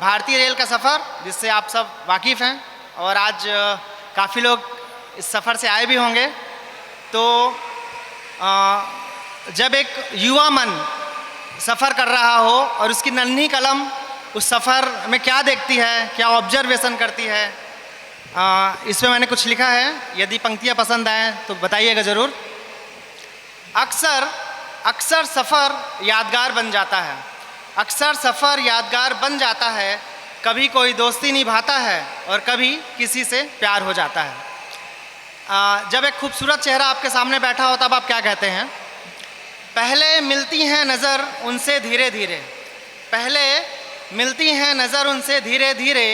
भारतीय रेल का सफ़र, जिससे आप सब वाकिफ़ हैं और आज काफ़ी लोग इस सफ़र से आए भी होंगे। तो जब एक युवा मन सफ़र कर रहा हो और उसकी नन्ही कलम उस सफ़र में क्या देखती है, क्या ऑब्जर्वेशन करती है, इसमें मैंने कुछ लिखा है। यदि पंक्तियाँ पसंद आएँ तो बताइएगा ज़रूर। अक्सर सफ़र यादगार बन जाता है, अक्सर सफ़र यादगार बन जाता है। कभी कोई दोस्ती निभाता है और कभी किसी से प्यार हो जाता है। जब एक खूबसूरत चेहरा आपके सामने बैठा हो तब आप क्या कहते हैं? पहले मिलती हैं नज़र उनसे धीरे धीरे, पहले मिलती हैं नज़र उनसे धीरे धीरे,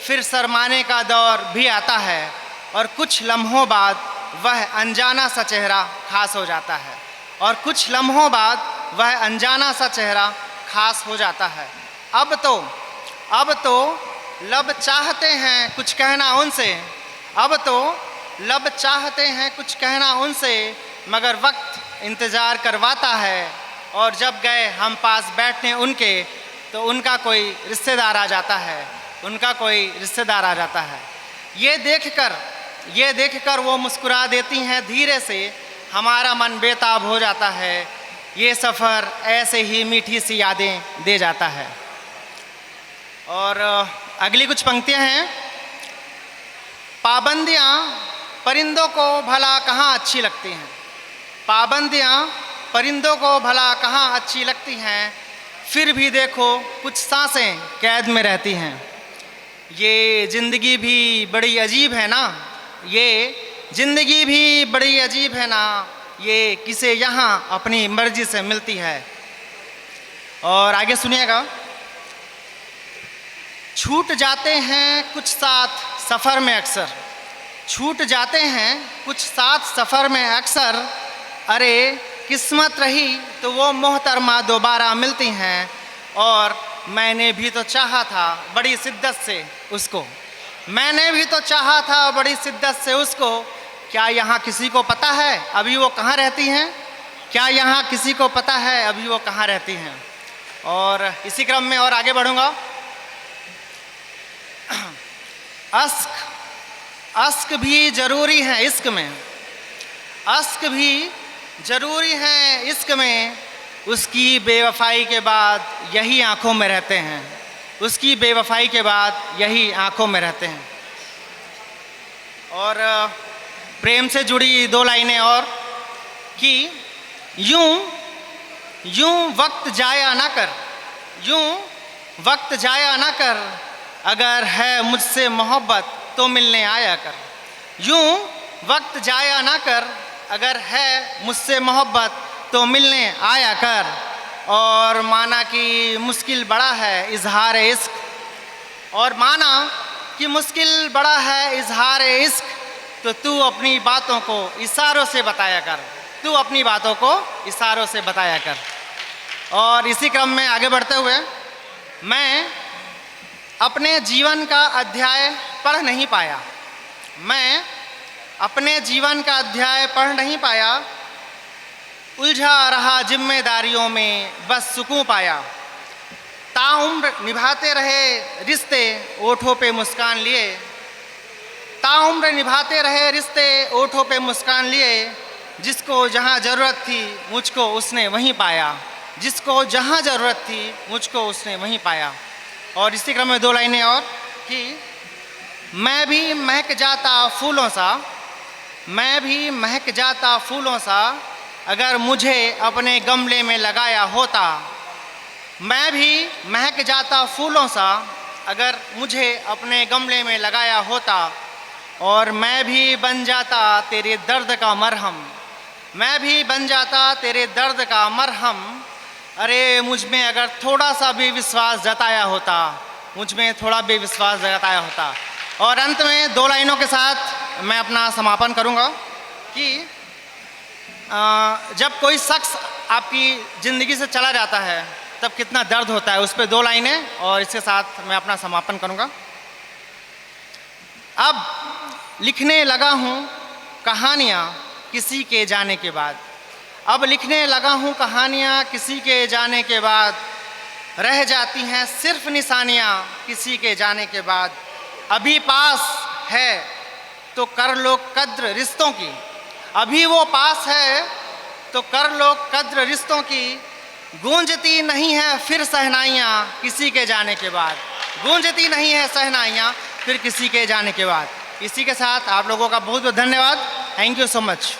फिर शर्माने का दौर भी आता है और कुछ लम्हों बाद वह अनजाना सा चेहरा खास हो जाता है, और कुछ लम्हों बाद वह अनजाना सा चेहरा खास हो जाता है। अब तो लब चाहते हैं कुछ कहना उनसे, अब तो लब चाहते हैं कुछ कहना उनसे, मगर वक्त इंतज़ार करवाता है, और जब गए हम पास बैठने उनके तो उनका कोई रिश्तेदार आ जाता है, उनका कोई रिश्तेदार आ जाता है। ये देखकर वो मुस्कुरा देती हैं धीरे से, हमारा मन बेताब हो जाता है। ये सफ़र ऐसे ही मीठी सी यादें दे जाता है। और अगली कुछ पंक्तियाँ हैं। पाबंदियाँ परिंदों को भला कहाँ अच्छी लगती हैं, पाबंदियाँ परिंदों को भला कहाँ अच्छी लगती हैं, फिर भी देखो कुछ सांसें कैद में रहती हैं। ये ज़िंदगी भी बड़ी अजीब है ना, ये ज़िंदगी भी बड़ी अजीब है ना, ये किसे यहाँ अपनी मर्जी से मिलती है। और आगे सुनिएगा। छूट जाते हैं कुछ साथ सफ़र में अक्सर, छूट जाते हैं कुछ साथ सफ़र में अक्सर, अरे किस्मत रही तो वो मोहतरमा दोबारा मिलती हैं, और मैंने भी तो चाहा था बड़ी शिद्दत से उसको, मैंने भी तो चाहा था बड़ी शिद्दत से उसको। क्या यहाँ किसी को पता है अभी वो कहाँ रहती हैं, क्या यहाँ किसी को पता है अभी वो कहाँ रहती हैं। और इसी क्रम में और आगे बढ़ूँगा। अश्क भी ज़रूरी है इश्क में, अश्क भी ज़रूरी है इश्क में, उसकी बेवफाई के बाद यही आँखों में रहते हैं, उसकी बेवफाई के बाद यही आँखों में रहते हैं। और प्रेम से जुड़ी दो लाइनें और कि यूं वक्त जाया ना कर, यूं वक्त जाया ना कर, अगर है मुझसे मोहब्बत तो मिलने आया कर, यूं वक्त जाया ना कर, अगर है मुझसे मोहब्बत तो मिलने आया कर। और माना कि मुश्किल बड़ा है इजहार इश्क, और माना कि मुश्किल बड़ा है इजहार इश्क, तो तू अपनी बातों को इशारों से बताया कर, तू अपनी बातों को इशारों से बताया कर। और इसी क्रम में आगे बढ़ते हुए, मैं अपने जीवन का अध्याय पढ़ नहीं पाया, मैं अपने जीवन का अध्याय पढ़ नहीं पाया, उलझा रहा जिम्मेदारियों में बस सुकून पाया। ताउम्र निभाते रहे रिश्ते ओठों पे मुस्कान लिए, ताउम्र निभाते रहे रिश्ते ओठों पे मुस्कान लिए, जिसको जहाँ ज़रूरत थी मुझको उसने वहीं पाया, जिसको जहाँ ज़रूरत थी मुझको उसने वहीं पाया। और इसी क्रम में दो लाइनें और कि मैं भी महक जाता फूलों सा, मैं भी महक जाता फूलों सा, अगर मुझे अपने गमले में लगाया होता, मैं भी महक जाता फूलों सा, अगर मुझे अपने गमले में लगाया होता, और मैं भी बन जाता तेरे दर्द का मरहम, मैं भी बन जाता तेरे दर्द का मरहम, अरे मुझ में अगर थोड़ा सा भी विश्वास जताया होता, मुझ में थोड़ा भी विश्वास जताया होता। और अंत में दो लाइनों के साथ मैं अपना समापन करूंगा कि जब कोई शख्स आपकी ज़िंदगी से चला जाता है तब कितना दर्द होता है, उस पर दो लाइनें और इसके साथ मैं अपना समापन करूंगा। अब लिखने लगा हूँ कहानियाँ किसी के जाने के बाद, अब लिखने लगा हूँ कहानियाँ किसी के जाने के बाद, रह जाती हैं सिर्फ निशानियाँ किसी के जाने के बाद। अभी पास है तो कर लो कद्र रिश्तों की, अभी वो पास है तो कर लो कद्र रिश्तों की। गूंजती नहीं है फिर शहनाइयाँ किसी के जाने के बाद, गूंजती नहीं है शहनाइयाँ फिर किसी के जाने के बाद। इसी के साथ आप लोगों का बहुत बहुत धन्यवाद। Thank you so much.